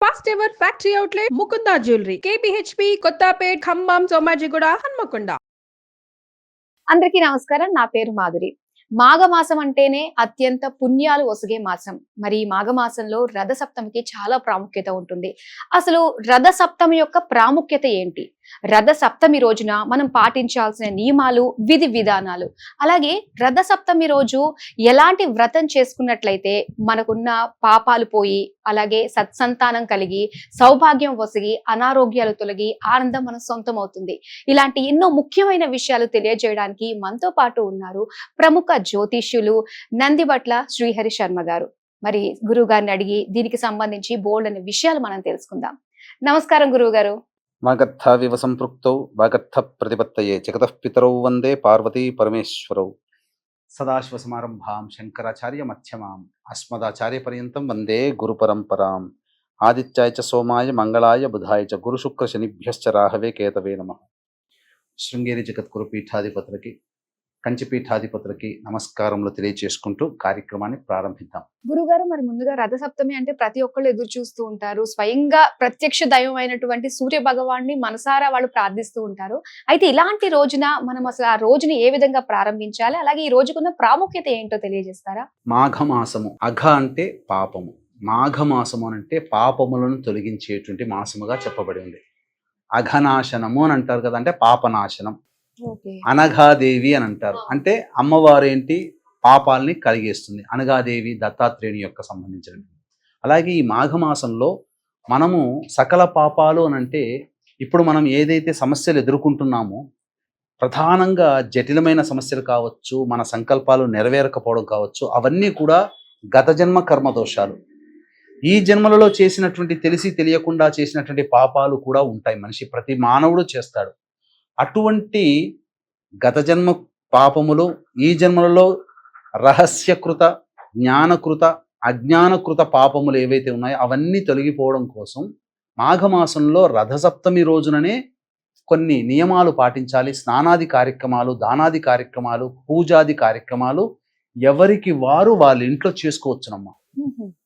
First ever factory outlet Mukunda jewellery KPHB Kothapet Khammam Somajiguda Hanamkonda. అందరికీ నమస్కారం. నా పేరు మాధురి. మాఘమాసం అంటేనే అత్యంత పుణ్యాలు ఒసగే మాసం. మరి ఈ మాఘమాసంలో రథ సప్తమికి చాలా ప్రాముఖ్యత ఉంటుంది. అసలు రథ సప్తమి యొక్క ప్రాముఖ్యత ఏంటి? రథ సప్తమి రోజున మనం పాటించాల్సిన నియమాలు, విధి విధానాలు, అలాగే రథ సప్తమి రోజు ఎలాంటి వ్రతం చేసుకున్నట్లయితే మనకున్న పాపాలు పోయి, అలాగే సత్సంతానం కలిగి, సౌభాగ్యం వసిగి, అనారోగ్యాలు తొలగి, ఆనందం మన సొంతం అవుతుంది. ఇలాంటి ఎన్నో ముఖ్యమైన విషయాలు తెలియజేయడానికి మనతో పాటు ఉన్నారు ప్రముఖ జ్యోతిష్యులు నందిబట్ల శ్రీహరి శర్మ గారు. మరి గురువు గారిని అడిగి దీనికి సంబంధించి బోల్డ్ అనే విషయాలు మనం తెలుసుకుందాం. నమస్కారం గురువు గారు. వాగర్థావివ సంపృక్తౌ వాగర్థ ప్రతిపత్తయే జగతః పితరౌ వందే పార్వతీ పరమేశ్వరౌ. సదాశివసమారంభాం శంకరాచార్య మధ్యమాం అస్మదాచార్య పర్యంతం వందే గురు పరంపరాం. ఆదిత్యాయ చ సోమాయ మంగళాయ బుధాయ చ గురు శుక్ర శనిభ్యశ్చ రాహవే కేతవే నమః. శృంగేరి జగద్గురు పీఠాధిపతులకి, కంచిపీఠాధిపతులకి నమస్కారములు తెలియజేసుకుంటూ కార్యక్రమాన్ని ప్రారంభిద్దాం. గురుగారు, మరి ముందుగా రథ సప్తమి అంటే ప్రతి ఒక్కళ్ళు ఎదురు చూస్తూ ఉంటారు. స్వయంగా ప్రత్యక్ష దైవం అయినటువంటి సూర్య భగవాన్ని మనసారా వాళ్ళు ప్రార్థిస్తూ ఉంటారు. అయితే ఇలాంటి రోజున మనం అసలు ఆ రోజుని ఏ విధంగా ప్రారంభించాలి, అలాగే ఈ రోజుకున్న ప్రాముఖ్యత ఏంటో తెలియజేస్తారా? మాఘమాసము, అఘ అంటే పాపము, మాఘమాసము అంటే పాపములను తొలగించేటువంటి మాసముగా చెప్పబడి ఉంది. అఘనాశనము అని అంటారు కదా, అంటే పాపనాశనం. అనఘాదేవి అని అంటారు, అంటే అమ్మవారు ఏంటి, పాపాలని కలిగేస్తుంది. అనఘాదేవి దత్తాత్రేయుని యొక్క సంబంధించినవి. అలాగే ఈ మాఘమాసంలో మనము సకల పాపాలు అని అంటే, ఇప్పుడు మనం ఏదైతే సమస్యలు ఎదుర్కొంటున్నామో, ప్రధానంగా జటిలమైన సమస్యలు కావచ్చు, మన సంకల్పాలు నెరవేరకపోవడం కావచ్చు, అవన్నీ కూడా గత జన్మ కర్మ దోషాలు. ఈ జన్మలలో చేసినటువంటి, తెలిసి తెలియకుండా చేసినటువంటి పాపాలు కూడా ఉంటాయి. మనిషి ప్రతి మానవుడు చేస్తాడు. అటువంటి గత జన్మ పాపములు ఈ జన్మలలో రహస్యకృత, జ్ఞానకృత, అజ్ఞానకృత పాపములు ఏవైతే ఉన్నాయో అవన్నీ తొలగిపోవడం కోసం మాఘమాసంలో రథసప్తమి రోజుననే కొన్ని నియమాలు పాటించాలి. స్నానాది కార్యక్రమాలు, దానాది కార్యక్రమాలు, పూజాది కార్యక్రమాలు ఎవరికి వారు వాళ్ళ ఇంట్లో చేసుకోవచ్చునమ్మా.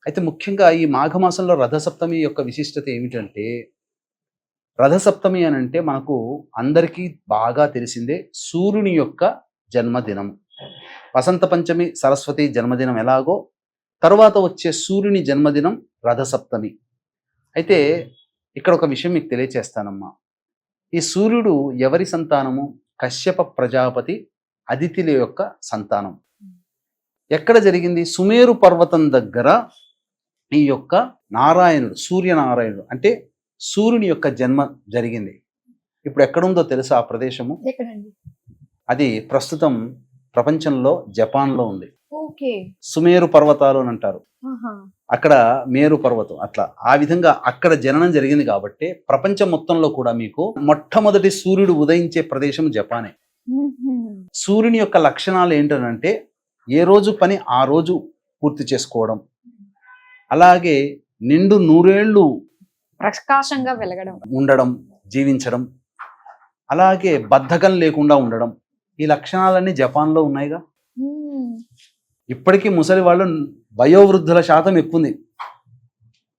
అయితే ముఖ్యంగా ఈ మాఘమాసంలో రథసప్తమి యొక్క విశిష్టత ఏమిటంటే, రథసప్తమి అని అంటే మనకు అందరికీ బాగా తెలిసిందే సూర్యుని యొక్క జన్మదినం. వసంత పంచమి, సరస్వతి జన్మదినం ఎలాగో తర్వాత వచ్చే సూర్యుని జన్మదినం రథసప్తమి. అయితే ఇక్కడ ఒక విషయం మీకు తెలియచేస్తానమ్మా. ఈ సూర్యుడు ఎవరి సంతానము? కశ్యప ప్రజాపతి అదితిల యొక్క సంతానం. ఎక్కడ జరిగింది? సుమేరు పర్వతం దగ్గర ఈ యొక్క నారాయణుడు, సూర్యనారాయణుడు అంటే సూర్యుని యొక్క జన్మ జరిగింది. ఇప్పుడు ఎక్కడుందో తెలుసా ఆ ప్రదేశము? అది ప్రస్తుతం ప్రపంచంలో జపాన్లో ఉంది. సుమేరు పర్వతాలు అని అంటారు. అక్కడ మేరు పర్వతం. అట్లా ఆ విధంగా అక్కడ జననం జరిగింది కాబట్టి ప్రపంచం మొత్తంలో కూడా మీకు మొట్టమొదటి సూర్యుడు ఉదయించే ప్రదేశం జపానే. సూర్యుని యొక్క లక్షణాలు ఏంటంటే, ఏ రోజు పని ఆ రోజు పూర్తి చేసుకోవడం, అలాగే నిండు నూరేళ్లు ప్రకాశంగా వెలగడం, ఉండడం, జీవించడం, అలాగే బద్ధకం లేకుండా ఉండడం. ఈ లక్షణాలన్నీ జపాన్లో ఉన్నాయిగా. ఇప్పటికీ ముసలి వాళ్ళు, వయోవృద్ధుల శాతం ఎక్కువ ఉంది.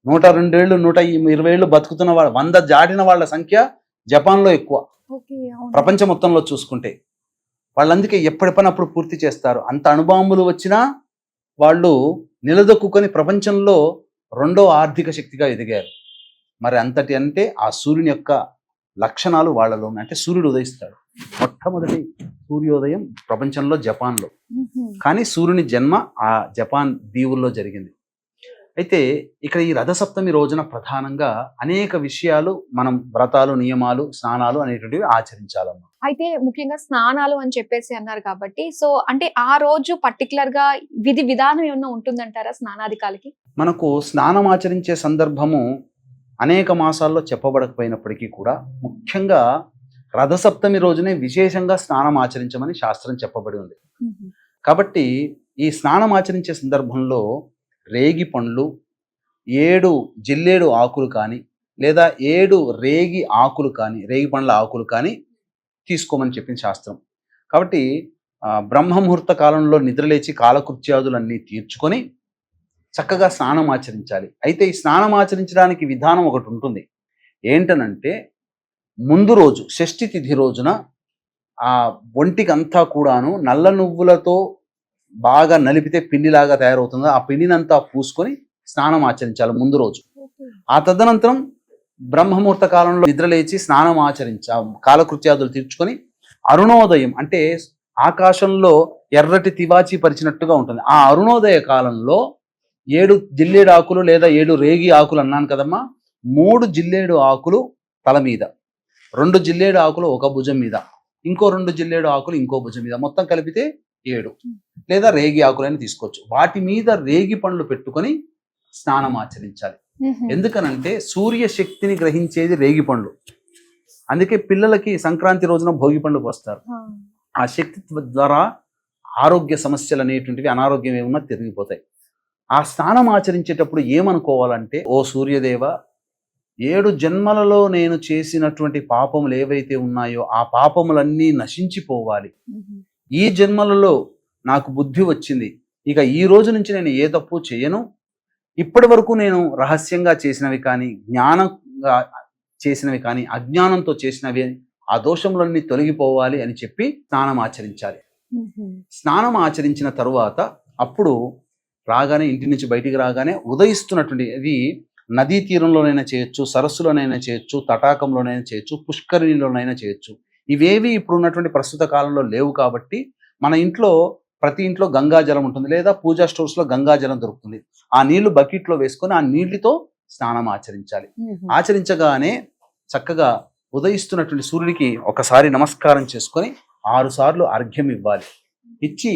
102 ఏళ్ళు, 120 ఏళ్ళు బతుకుతున్న వాళ్ళు, 100 దాటిన వాళ్ళ సంఖ్య జపాన్లో ఎక్కువ. ప్రపంచం మొత్తంలో చూసుకుంటే వాళ్ళందుకే ఎప్పటి పని అప్పుడు పూర్తి చేస్తారు. అంత అణుబాంబులు వచ్చినా వాళ్ళు నిలదొక్కుని ప్రపంచంలో 2వ ఆర్థిక శక్తిగా ఎదిగారు. మరి అంతటి అంటే ఆ సూర్యుని యొక్క లక్షణాలు వాళ్ళలో ఉన్నాయి. అంటే సూర్యుడు ఉదయిస్తాడు. మొట్టమొదటి సూర్యోదయం ప్రపంచంలో జపాన్లో. కానీ సూర్యుని జన్మ ఆ జపాన్ దీవుల్లో జరిగింది. అయితే ఇక్కడ ఈ రథసప్తమి రోజున ప్రధానంగా అనేక విషయాలు మనం వ్రతాలు, నియమాలు, స్నానాలు అనేటువంటివి ఆచరించాలమ్మా. అయితే ముఖ్యంగా స్నానాలు అని చెప్పేసి అన్నారు కాబట్టి, సో అంటే ఆ రోజు పర్టికులర్ గా విధి విధానం ఏమన్నా ఉంటుందంటారా స్నానాధికాలకి? మనకు స్నానం ఆచరించే సందర్భము అనేక మాసాల్లో చెప్పబడకపోయినప్పటికీ కూడా ముఖ్యంగా రథసప్తమి రోజునే విశేషంగా స్నానం ఆచరించమని శాస్త్రం చెప్పబడి ఉంది. కాబట్టి ఈ స్నానం ఆచరించే సందర్భంలో రేగి పండ్లు, 7 జిల్లేడు ఆకులు కానీ, లేదా 7 రేగి ఆకులు కానీ, రేగి పండ్ల ఆకులు కానీ తీసుకోమని చెప్పింది శాస్త్రం. కాబట్టి బ్రహ్మముహూర్త కాలంలో నిద్రలేచి కాలకృత్యాదులన్నీ తీర్చుకొని చక్కగా స్నానం ఆచరించాలి. అయితే ఈ స్నానం ఆచరించడానికి విధానం ఒకటి ఉంటుంది. ఏంటనంటే ముందు రోజు షష్ఠి తిథి రోజున ఆ ఒంటికంతా కూడాను నల్ల నువ్వులతో బాగా నలిపితే పిండిలాగా తయారవుతుంది. ఆ పిండినంతా పూసుకొని స్నానం ఆచరించాలి ముందు రోజు. ఆ తదనంతరం బ్రహ్మముహూర్త కాలంలో నిద్రలేచి స్నానం కాలకృత్యాదులు తీర్చుకొని అరుణోదయం అంటే ఆకాశంలో ఎర్రటి తివాచి పరిచినట్టుగా ఉంటుంది. ఆ అరుణోదయ కాలంలో 7 జిల్లేడు ఆకులు లేదా 7 రేగి ఆకులు అన్నాను కదమ్మా, 3 జిల్లేడు ఆకులు తల మీద, 2 జిల్లేడు ఆకులు ఒక భుజం మీద, ఇంకో 2 జిల్లేడు ఆకులు ఇంకో భుజం మీద, మొత్తం కలిపితే 7 లేదా రేగి ఆకులని తీసుకోవచ్చు. వాటి మీద రేగి పండ్లు పెట్టుకొని స్నానం ఆచరించాలి. ఎందుకనంటే సూర్య శక్తిని గ్రహించేది రేగి పండ్లు. అందుకే పిల్లలకి సంక్రాంతి రోజున భోగి పండ్లు పోస్తారు. ఆ శక్తి ద్వారా ఆరోగ్య సమస్యలు అనేటువంటివి, అనారోగ్యం ఏమన్నా తిరిగిపోతాయి. ఆ స్నానం ఆచరించేటప్పుడు ఏమనుకోవాలంటే, ఓ సూర్యదేవ, 7 జన్మలలో నేను చేసినటువంటి పాపములు ఏవైతే ఉన్నాయో ఆ పాపములన్నీ నశించిపోవాలి. ఈ జన్మలలో నాకు బుద్ధి వచ్చింది, ఇక ఈ రోజు నుంచి నేను ఏ తప్పు చేయను. ఇప్పటి వరకు నేను రహస్యంగా చేసినవి కానీ, జ్ఞానంగా చేసినవి కానీ, అజ్ఞానంతో చేసినవి, ఆ దోషములన్నీ తొలగిపోవాలి అని చెప్పి స్నానం ఆచరించాలి. స్నానం ఆచరించిన తరువాత అప్పుడు రాగానే, ఇంటి నుంచి బయటికి రాగానే ఉదయిస్తున్నటువంటి, ఇది నదీ తీరంలోనైనా చేయొచ్చు, సరస్సులోనైనా చేయొచ్చు, తటాకంలోనైనా చేయొచ్చు, పుష్కరిణిలోనైనా చేయొచ్చు. ఇవేవి ఇప్పుడు ఉన్నటువంటి ప్రస్తుత కాలంలో లేవు కాబట్టి మన ఇంట్లో, ప్రతి ఇంట్లో గంగాజలం ఉంటుంది, లేదా పూజా స్టోర్స్ లో గంగాజలం దొరుకుతుంది. ఆ నీళ్లు బకెట్లో వేసుకొని ఆ నీళ్లతో స్నానం ఆచరించాలి. ఆచరించగానే చక్కగా ఉదయిస్తున్నటువంటి సూర్యుడికి ఒకసారి నమస్కారం చేసుకొని 6 సార్లు అర్ఘ్యం ఇవ్వాలి. ఇచ్చి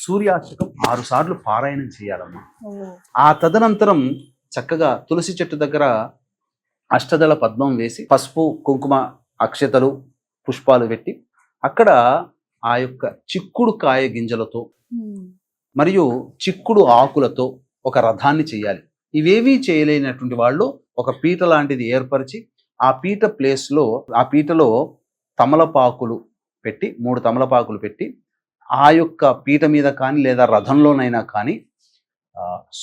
సూర్యాష్టకం 6 సార్లు పారాయణం చేయాలమ్మా. ఆ తదనంతరం చక్కగా తులసి చెట్టు దగ్గర అష్టదళ పద్మం వేసి పసుపు, కుంకుమ, అక్షతలు, పుష్పాలు పెట్టి అక్కడ ఆ యొక్క చిక్కుడు కాయ గింజలతో మరియు చిక్కుడు ఆకులతో ఒక రథాన్ని చేయాలి. ఇవేవీ చేయలేనటువంటి వాళ్ళు ఒక పీట లాంటిది ఏర్పరిచి ఆ పీట ప్లేస్లో, ఆ పీటలో తమలపాకులు పెట్టి, 3 తమలపాకులు పెట్టి ఆ యొక్క పీట మీద కానీ లేదా రథంలోనైనా కానీ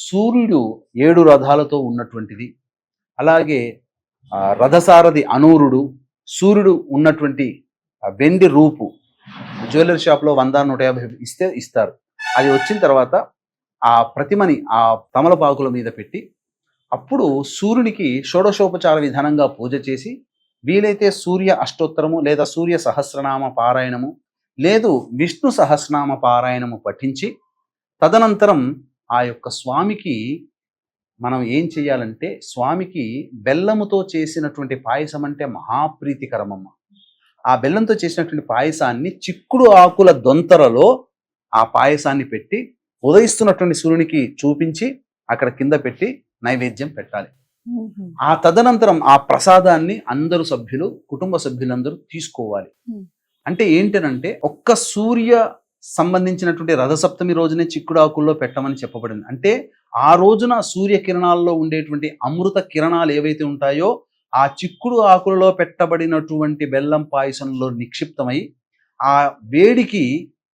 సూర్యుడు 7 రథాలతో ఉన్నటువంటిది, అలాగే రథసారథి అనూరుడు, సూర్యుడు ఉన్నటువంటి వెండి రూపు జ్యువెలరీ షాప్లో 100-150 ఇస్తే ఇస్తారు. అది వచ్చిన తర్వాత ఆ ప్రతిమని ఆ తమలపాకుల మీద పెట్టి అప్పుడు సూర్యునికి షోడశోపచార విధానంగా పూజ చేసి, వీలైతే సూర్య అష్టోత్తరము లేదా సూర్య సహస్రనామ పారాయణము లేదు విష్ణు సహస్రనామ పారాయణము పఠించి తదనంతరం ఆ యొక్క స్వామికి మనం ఏం చేయాలంటే, స్వామికి బెల్లముతో చేసినటువంటి పాయసం అంటే మహాప్రీతికరమమ్మ. ఆ బెల్లంతో చేసినటువంటి పాయసాన్ని చిక్కుడు ఆకుల దొంతరలో ఆ పాయసాన్ని పెట్టి ఉదయిస్తున్నటువంటి సూర్యునికి చూపించి అక్కడ కింద పెట్టి నైవేద్యం పెట్టాలి. ఆ తదనంతరం ఆ ప్రసాదాన్ని అందరు సభ్యులు, కుటుంబ సభ్యులందరూ తీసుకోవాలి. అంటే ఏంటనంటే, ఒక్క సూర్య సంబంధించినటువంటి రథసప్తమి రోజునే చిక్కుడు ఆకుల్లో పెట్టమని చెప్పబడింది. అంటే ఆ రోజున సూర్యకిరణాల్లో ఉండేటువంటి అమృత కిరణాలు ఏవైతే ఉంటాయో ఆ చిక్కుడు ఆకులలో పెట్టబడినటువంటి బెల్లం పాయసంలో నిక్షిప్తమై ఆ వేడికి,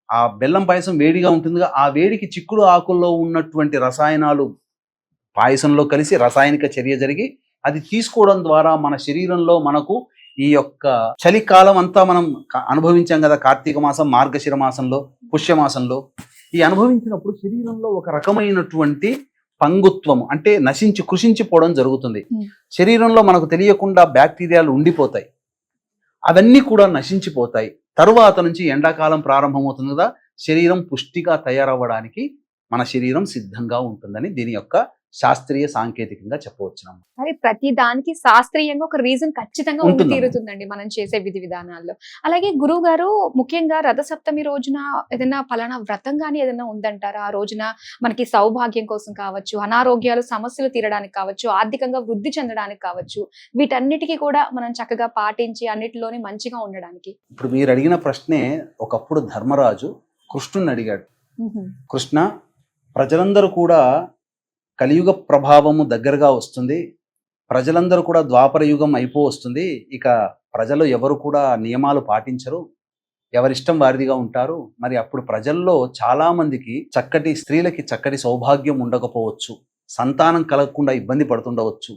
ఆ బెల్లం పాయసం వేడిగా ఉంటుందిగా, ఆ వేడికి చిక్కుడు ఆకుల్లో ఉన్నటువంటి రసాయనాలు పాయసంలో కలిసి రసాయనిక చర్య జరిగి అది తీసుకోవడం ద్వారా మన శరీరంలో మనకు ఈ యొక్క చలికాలం అంతా మనం అనుభవించాం కదా, కార్తీక మాసం, మార్గశిర మాసంలో, పుష్యమాసంలో. ఈ అనుభవించినప్పుడు శరీరంలో ఒక రకమైనటువంటి పంగుత్వము అంటే కృషించిపోవడం జరుగుతుంది. శరీరంలో మనకు తెలియకుండా బ్యాక్టీరియాలు ఉండిపోతాయి, అవన్నీ కూడా నశించిపోతాయి. తరువాత నుంచి ఎండాకాలం ప్రారంభమవుతుంది కదా, శరీరం పుష్టిగా తయారవ్వడానికి మన శరీరం సిద్ధంగా ఉంటుందని దీని యొక్క శాస్త్రీయ సాంకేతికంగా చెప్పవచ్చు. మరి ప్రతి దానికి శాస్త్రీయంగా ఒక రీజన్ ఖచ్చితంగా ఉండి తీరుతుందండి మనం చేసే విధి విధానాల్లో. అలాగే గురువు గారు, ముఖ్యంగా రథసప్తమి రోజున ఏదైనా పలానా వ్రతం గానీ ఏదైనా ఉందంటారా? ఆ రోజున మనకి సౌభాగ్యం కోసం కావచ్చు, అనారోగ్యాలు, సమస్యలు తీరడానికి కావచ్చు, ఆర్థికంగా వృద్ధి చెందడానికి కావచ్చు, వీటన్నిటికీ కూడా మనం చక్కగా పాటించి అన్నిటిలోనే మంచిగా ఉండడానికి. ఇప్పుడు మీరు అడిగిన ప్రశ్నే ఒకప్పుడు ధర్మరాజు కృష్ణుని అడిగాడు. కృష్ణ, ప్రజలందరూ కూడా కలియుగ ప్రభావము దగ్గరగా వస్తుంది, ప్రజలందరూ కూడా ద్వాపర యుగం వస్తుంది, ఇక ప్రజలు ఎవరు కూడా నియమాలు పాటించరు, ఎవరిష్టం వారిదిగా ఉంటారు. మరి అప్పుడు ప్రజల్లో చాలా మందికి స్త్రీలకి చక్కటి సౌభాగ్యం ఉండకపోవచ్చు. సంతానం కలగకుండా ఇబ్బంది పడుతుండవచ్చు,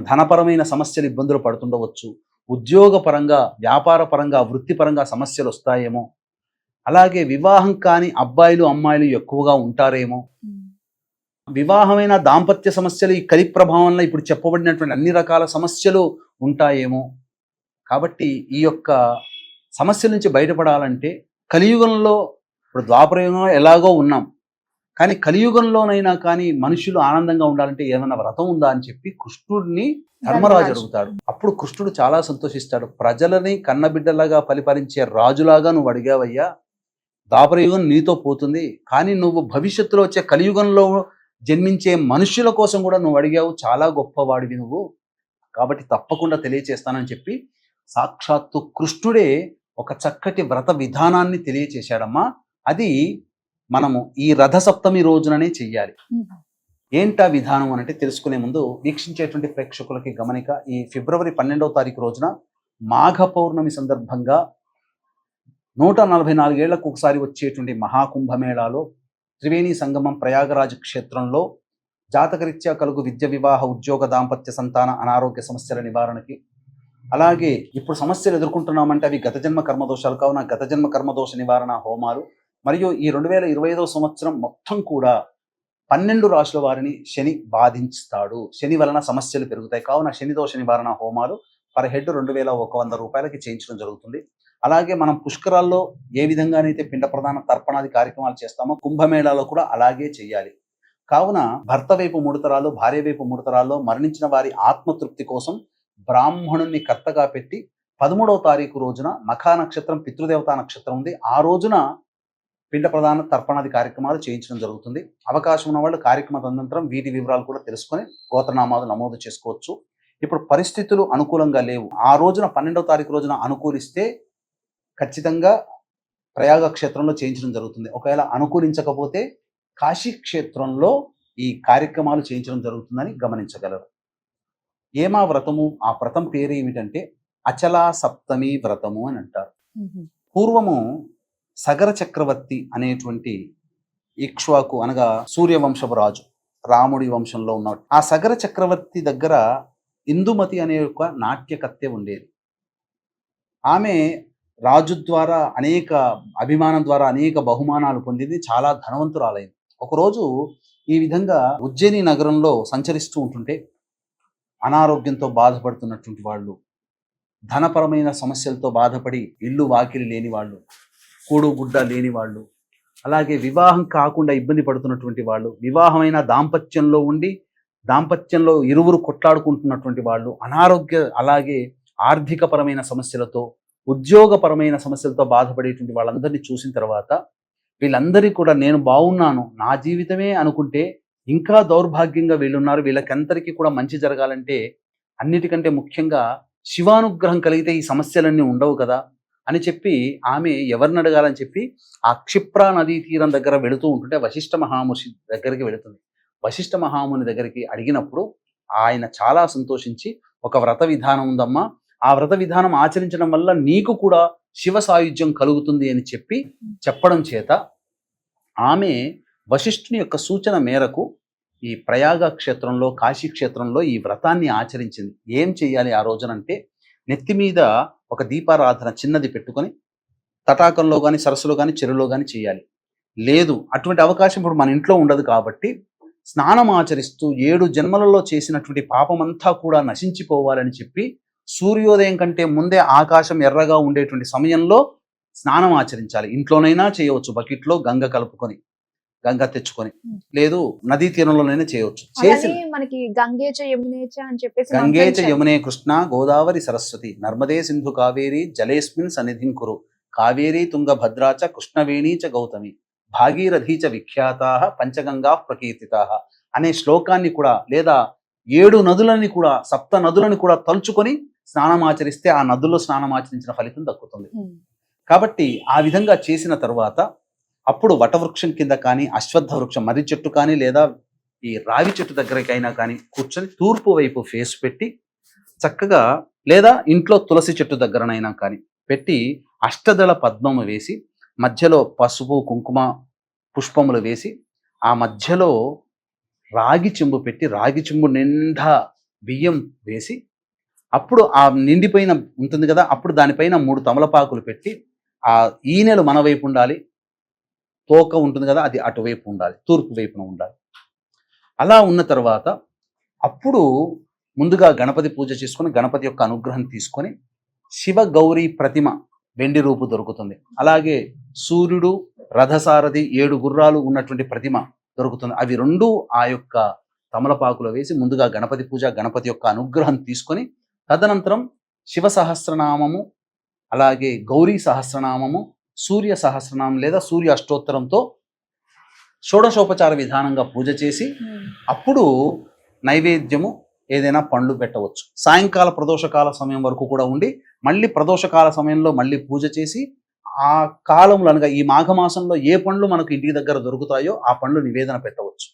ధనపరమైన సమస్యలు ఇబ్బందులు పడుతుండవచ్చు, ఉద్యోగపరంగా వ్యాపారపరంగా వృత్తిపరంగా సమస్యలు వస్తాయేమో, అలాగే వివాహం కాని అబ్బాయిలు అమ్మాయిలు ఎక్కువగా ఉంటారేమో, వివాహమైన దాంపత్య సమస్యలు ఈ కలి ప్రభావంలో ఇప్పుడు చెప్పబడినటువంటి అన్ని రకాల సమస్యలు ఉంటాయేమో. కాబట్టి ఈ యొక్క సమస్యల నుంచి బయటపడాలంటే కలియుగంలో, ఇప్పుడు ద్వాపరయుగంలో ఎలాగో ఉన్నాం, కానీ కలియుగంలోనైనా కానీ మనుషులు ఆనందంగా ఉండాలంటే ఏమైనా వ్రతం ఉందా అని చెప్పి కృష్ణుడిని ధర్మరాజు అడుగుతాడు. అప్పుడు కృష్ణుడు చాలా సంతోషిస్తాడు. ప్రజలని కన్నబిడ్డలాగా పరిపాలించే రాజులాగా నువ్వు అడిగావయ్యా, ద్వాపరయుగం నీతో పోతుంది, కానీ నువ్వు భవిష్యత్తులో వచ్చే కలియుగంలో జన్మించే మనుషుల కోసం కూడా నువ్వు అడిగావు, చాలా గొప్పవాడివి నువ్వు, కాబట్టి తప్పకుండా తెలియచేస్తానని చెప్పి సాక్షాత్తు కృష్ణుడే ఒక చక్కటి వ్రత విధానాన్ని తెలియచేశాడమ్మా. అది మనము ఈ రథసప్తమి రోజుననే చెయ్యాలి. ఏంటా విధానం అంటే తెలుసుకునే ముందు వీక్షించేటువంటి ప్రేక్షకులకి గమనిక, ఈ ఫిబ్రవరి 12వ తారీఖు రోజున మాఘ పౌర్ణమి సందర్భంగా 144 ఏళ్లకు ఒకసారి వచ్చేటువంటి మహాకుంభమేళాలో త్రివేణి సంగమం ప్రయాగరాజ్ క్షేత్రంలో జాతకరీత్యా కలుగు విద్య, వివాహ, ఉద్యోగ, దాంపత్య, సంతాన, అనారోగ్య సమస్యల నివారణకి, అలాగే ఇప్పుడు సమస్యలు ఎదుర్కొంటున్నామంటే అవి గత జన్మ కర్మదోషాలు కావున గత జన్మ కర్మదోష నివారణ హోమాలు, మరియు ఈ 2025వ సంవత్సరం మొత్తం కూడా 12 రాశుల వారిని శని బాధించుతాడు, శని వలన సమస్యలు పెరుగుతాయి కావున శని దోష నివారణ హోమాలు పర్ హెడ్ 2100 రూపాయలకి చేయించడం జరుగుతుంది. అలాగే మనం పుష్కరాల్లో ఏ విధంగానైతే పిండ ప్రదాన తర్పణాది కార్యక్రమాలు చేస్తామో కుంభమేళాలో కూడా అలాగే చేయాలి. కావున భర్త వైపు 3 తరాలు, భార్య వైపు 3 తరాల్లో మరణించిన వారి ఆత్మతృప్తి కోసం బ్రాహ్మణుణ్ణి కర్తగా పెట్టి 13వ తారీఖు రోజున మఖా నక్షత్రం పితృదేవతా నక్షత్రం ఉంది, ఆ రోజున పిండ ప్రదాన తర్పణాది కార్యక్రమాలు చేయించడం జరుగుతుంది. అవకాశం ఉన్న వాళ్ళు కార్యక్రమ అనంతరం వీటి వివరాలు కూడా తెలుసుకొని గోత్రనామాలు నమోదు చేసుకోవచ్చు. ఇప్పుడు పరిస్థితులు అనుకూలంగా లేవు, ఆ రోజున 12వ తారీఖు రోజున అనుకూలిస్తే ఖచ్చితంగా ప్రయాగ క్షేత్రంలో చేయించడం జరుగుతుంది. ఒకవేళ అనుకూలించకపోతే కాశీ క్షేత్రంలో ఈ కార్యక్రమాలు చేయించడం జరుగుతుందని గమనించగలరు. ఏమా వ్రతము? ఆ వ్రతం పేరు ఏమిటంటే అచలా సప్తమి వ్రతము అని అంటారు. పూర్వము సగర చక్రవర్తి అనేటువంటి ఇక్ష్వాకు అనగా సూర్యవంశపు రాజు, రాముడి వంశంలో ఉన్నవాడు. ఆ సగర చక్రవర్తి దగ్గర ఇందుమతి అనే ఒక నాట్యకత్తె ఉండేది. ఆమె రాజు ద్వారా అభిమానం ద్వారా అనేక బహుమానాలు పొందింది, చాలా ధనవంతురాలైంది. ఒకరోజు ఈ విధంగా ఉజ్జయిని నగరంలో సంచరిస్తూ ఉంటుంటే అనారోగ్యంతో బాధపడుతున్నటువంటి వాళ్ళు, ధనపరమైన సమస్యలతో బాధపడి ఇల్లు వాకిలి లేని వాళ్ళు, కూడు గుడ్డ లేని వాళ్ళు, అలాగే వివాహం కాకుండా ఇబ్బంది పడుతున్నటువంటి వాళ్ళు, వివాహమైన దాంపత్యంలో ఉండి దాంపత్యంలో ఇరువురు కొట్లాడుకుంటున్నటువంటి వాళ్ళు, అలాగే ఆర్థికపరమైన సమస్యలతో, ఉద్యోగపరమైన సమస్యలతో బాధపడేటువంటి వాళ్ళందరినీ చూసిన తర్వాత వీళ్ళందరికీ కూడా నేను బాగున్నాను, నా జీవితమే అనుకుంటే ఇంకా దౌర్భాగ్యంగా వీళ్ళున్నారు, వీళ్ళకందరికీ కూడా మంచి జరగాలంటే అన్నిటికంటే ముఖ్యంగా శివానుగ్రహం కలిగితే ఈ సమస్యలన్నీ ఉండవు కదా అని చెప్పి ఆమె ఎవరిని అడగాలని చెప్పి ఆ క్షిప్రా నదీ తీరం దగ్గర వెళుతూ ఉంటుంటే వశిష్ఠ మహాముని దగ్గరికి వెళుతుంది. వశిష్ఠ మహాముని దగ్గరికి అడిగినప్పుడు ఆయన చాలా సంతోషించి, ఒక వ్రత విధానం ఉందమ్మా, ఆ వ్రత విధానం ఆచరించడం వల్ల నీకు కూడా శివ సాయుధ్యం కలుగుతుంది అని చెప్పడం చేత ఆమె వశిష్ఠుని యొక్క సూచన మేరకు ఈ ప్రయాగ క్షేత్రంలో, కాశీ క్షేత్రంలో ఈ వ్రతాన్ని ఆచరించింది. ఏం చేయాలి ఆ రోజునంటే, నెత్తి మీద ఒక దీపారాధన చిన్నది పెట్టుకొని తటాకంలో కానీ, సరస్సులో కానీ, చెరువులో కానీ చేయాలి. లేదు అటువంటి అవకాశం ఇప్పుడు మన ఇంట్లో ఉండదు కాబట్టి స్నానం ఆచరిస్తూ 7 జన్మలలో చేసినటువంటి పాపమంతా కూడా నశించిపోవాలని చెప్పి సూర్యోదయం కంటే ముందే ఆకాశం ఎర్రగా ఉండేటువంటి సమయంలో స్నానం ఆచరించాలి. ఇంట్లోనైనా చేయవచ్చు, బకెట్లో గంగ కలుపుకొని, గంగ తెచ్చుకొని, లేదు నదీ తీరంలోనైనా చేయవచ్చు. చేసి మనకి గంగేచ యమునేచ అని చెప్పేసి గంగేచ యమునే కృష్ణ గోదావరి సరస్వతి నర్మదే సింధు కావేరి జలేస్మిన్ సన్నిధిం కురు కావేరీ తుంగ భద్రాచ కృష్ణవేణీ చ గౌతమి భాగీరథీ చ విఖ్యాతా పంచగంగా ప్రకీర్తితా అనే శ్లోకాన్ని కూడా, లేదా 7 నదులని కూడా, 7 నదులని కూడా తలుచుకొని స్నానం ఆచరిస్తే ఆ నదుల్లో స్నానం ఆచరించిన ఫలితం దక్కుతుంది. కాబట్టి ఆ విధంగా చేసిన తర్వాత అప్పుడు వటవృక్షం కింద కానీ, అశ్వత్థ వృక్షం మర్రి చెట్టు కానీ, లేదా ఈ రావి చెట్టు దగ్గరకైనా కానీ కూర్చొని తూర్పు వైపు ఫేస్ పెట్టి చక్కగా, లేదా ఇంట్లో తులసి చెట్టు దగ్గరనైనా కానీ పెట్టి అష్టదళ పద్మము వేసి మధ్యలో పసుపు కుంకుమ పుష్పములు వేసి ఆ మధ్యలో రాగి చెంబు పెట్టి రాగి చెంబు నిండా బియ్యం వేసి అప్పుడు ఆ నిండిపోయిన ఉంటుంది కదా, అప్పుడు దానిపైన 3 తమలపాకులు పెట్టి ఆ ఈనెలు మన వైపు ఉండాలి, తోక ఉంటుంది కదా అది అటువైపు ఉండాలి, తూర్పు వైపున ఉండాలి. అలా ఉన్న తర్వాత అప్పుడు ముందుగా గణపతి పూజ చేసుకొని గణపతి యొక్క అనుగ్రహం తీసుకొని శివ గౌరీ ప్రతిమ వెండి రూపు దొరుకుతుంది. అలాగే సూర్యుడు, రథసారథి, 7 గుర్రాలు ఉన్నటువంటి ప్రతిమ దొరుకుతుంది. అవి 2 ఆ యొక్క తమలపాకులో వేసి ముందుగా గణపతి పూజ, గణపతి యొక్క అనుగ్రహం తీసుకొని తదనంతరం శివ సహస్రనామము, అలాగే గౌరీ సహస్రనామము, సూర్య సహస్రనామం లేదా సూర్య అష్టోత్తరంతో షోడశోపచార విధానంగా పూజ చేసి అప్పుడు నైవేద్యము ఏదైనా పండ్లు పెట్టవచ్చు. సాయంకాల ప్రదోషకాల సమయం వరకు కూడా ఉండి మళ్ళీ ప్రదోషకాల సమయంలో మళ్ళీ పూజ చేసి ఆ కాలంలో అనగా ఈ మాఘమాసంలో ఏ పండ్లు మనకు ఇంటికి దగ్గర దొరుకుతాయో ఆ పండ్లు నివేదన పెట్టవచ్చు.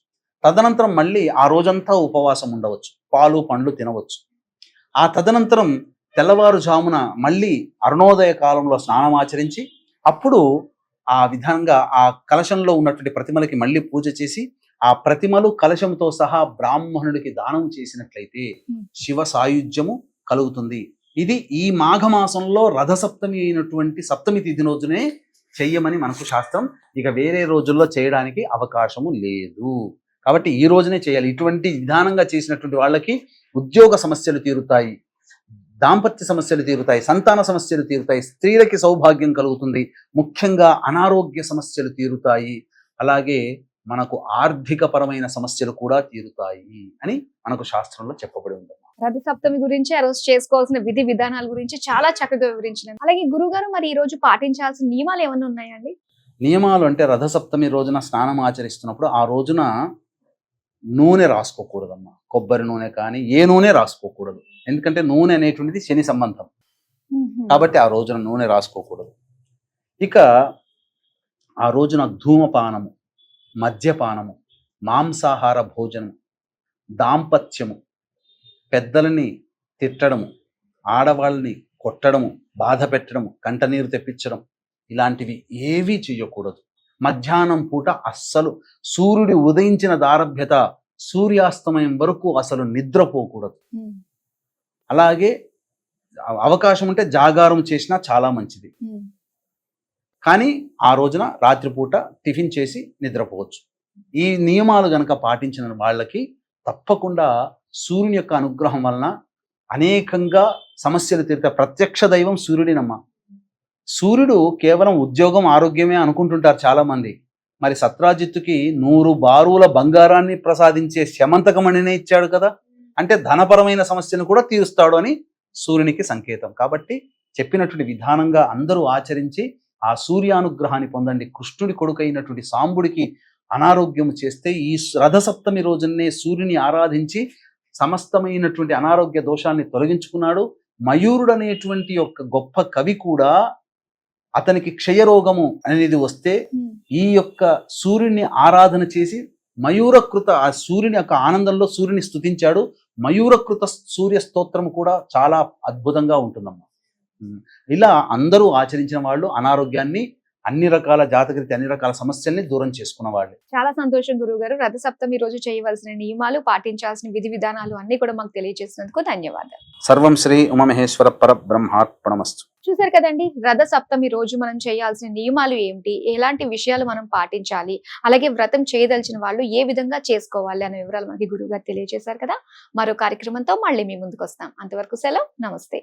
తదనంతరం మళ్ళీ ఆ రోజంతా ఉపవాసం ఉండవచ్చు, పాలు పండ్లు తినవచ్చు. ఆ తదనంతరం తెల్లవారుజామున మళ్ళీ అరుణోదయ కాలంలో స్నానం ఆచరించి అప్పుడు ఆ విధంగా ఆ కలశంలో ఉన్నటువంటి ప్రతిమలకి మళ్ళీ పూజ చేసి ఆ ప్రతిమలు కలశంతో సహా బ్రాహ్మణుడికి దానం చేసినట్లయితే శివ సాయుధ్యము కలుగుతుంది. ఇది ఈ మాఘమాసంలో రథసప్తమి అయినటువంటి సప్తమి తిథి రోజునే చెయ్యమని మనకు శాస్త్రం. ఇక వేరే రోజుల్లో చేయడానికి అవకాశము లేదు. కాబట్టి ఈ రోజునే చేయాలి. ఇటువంటి విధానంగా చేసినటువంటి వాళ్ళకి ఉద్యోగ సమస్యలు తీరుతాయి, దాంపత్య సమస్యలు తీరుతాయి, సంతాన సమస్యలు తీరుతాయి, స్త్రీలకి సౌభాగ్యం కలుగుతుంది, ముఖ్యంగా అనారోగ్య సమస్యలు తీరుతాయి, అలాగే మనకు ఆర్థిక పరమైన సమస్యలు కూడా తీరుతాయి అని మనకు శాస్త్రంలో చెప్పబడి ఉంది. రథ సప్తమి గురించి ఆ రోజు చేసుకోవాల్సిన విధి విధానాల గురించి చాలా చక్కగా వివరించినారు. అలాగే గురుగారు, మరి ఈ రోజు పాటించాల్సిన నియమాలు ఏమైనా ఉన్నాయండి? నియమాలు అంటే రథసప్తమి రోజున స్నానం ఆచరిస్తున్నప్పుడు ఆ రోజున నూనె రాసుకోకూడదమ్మా. కొబ్బరి నూనె కానీ ఏ నూనె రాసుకోకూడదు. ఎందుకంటే నూనె అనేటువంటిది శని సంబంధం కాబట్టి ఆ రోజున నూనె రాసుకోకూడదు. ఇక ఆ రోజున ధూమపానము, మద్యపానము, మాంసాహార భోజనము, దాంపత్యము, పెద్దలని తిట్టడము, ఆడవాళ్ళని కొట్టడము, బాధ పెట్టడము, కంటనీరు తెప్పించడం ఇలాంటివి ఏవీ చేయకూడదు. మధ్యాహ్నం పూట అస్సలు సూర్యుడి ఉదయించిన దారభ్యత సూర్యాస్తమయం వరకు అసలు నిద్రపోకూడదు. అలాగే అవకాశం ఉంటే జాగారం చేసినా చాలా మంచిది. కానీ ఆ రోజున రాత్రిపూట టిఫిన్ చేసి నిద్రపోవచ్చు. ఈ నియమాలు గనక పాటించిన వాళ్ళకి తప్పకుండా సూర్యుని యొక్క అనుగ్రహం వలన అనేకంగా సమస్యలు తీరుతాయి. ప్రత్యక్ష దైవం సూర్యుడినమ్మ. సూర్యుడు కేవలం ఉద్యోగం, ఆరోగ్యమే అనుకుంటుంటారు చాలా మంది. మరి సత్రాజిత్తుకి 100 బారుల బంగారాన్ని ప్రసాదించే శమంతకమణినే ఇచ్చాడు కదా. అంటే ధనపరమైన సమస్యను కూడా తీరుస్తాడు అని సూర్యునికి సంకేతం. కాబట్టి చెప్పినటువంటి విధానంగా అందరూ ఆచరించి ఆ సూర్యానుగ్రహాన్ని పొందండి. కృష్ణుడి కొడుకైనటువంటి సాంబుడికి అనారోగ్యం చేస్తే ఈ రథసప్తమి రోజునే సూర్యుని ఆరాధించి సమస్తమైనటువంటి అనారోగ్య దోషాన్ని తొలగించుకున్నాడు. మయూరుడు అనేటువంటి ఒక గొప్ప కవి కూడా అతనికి క్షయరోగము అనేది వస్తే ఈ యొక్క సూర్యుని ఆరాధన చేసి మయూరకృత ఆ సూర్యుని యొక్క ఆనందంలో సూర్యుని స్తుతించాడు. మయూరకృత సూర్య స్తోత్రం కూడా చాలా అద్భుతంగా ఉంటుందమ్మా. ఇలా అందరూ ఆచరించిన వాళ్ళు అనారోగ్యాన్ని, అన్ని రకాల జాతకరీతి అన్ని రకాల సమస్యల్ని దూరం చేసుకున్న వాళ్ళు. చాలా సంతోషం గురువు గారు. రథ సప్తమి రోజు చేయవలసిన నియమాలు, పాటించాల్సిన విధి విధానాలు అన్ని కూడా మాకు తెలియజేసినందుకు ధన్యవాదాలు. సర్వం శ్రీ ఉమామహేశ్వర పరబ్రహ్మార్పణమస్తు. చూసారు కదండి, రథ సప్తమి రోజు మనం చేయాల్సిన నియమాలు ఏమిటి, ఎలాంటి విషయాలు మనం పాటించాలి, అలాగే వ్రతం చేయదలిచిన వాళ్ళు ఏ విధంగా చేసుకోవాలి అనే వివరాలు మనకి గురువు గారు తెలియజేశారు కదా. మరో కార్యక్రమంతో మళ్ళీ మీ ముందుకు వస్తాం. అంతవరకు సెలవు, నమస్తే.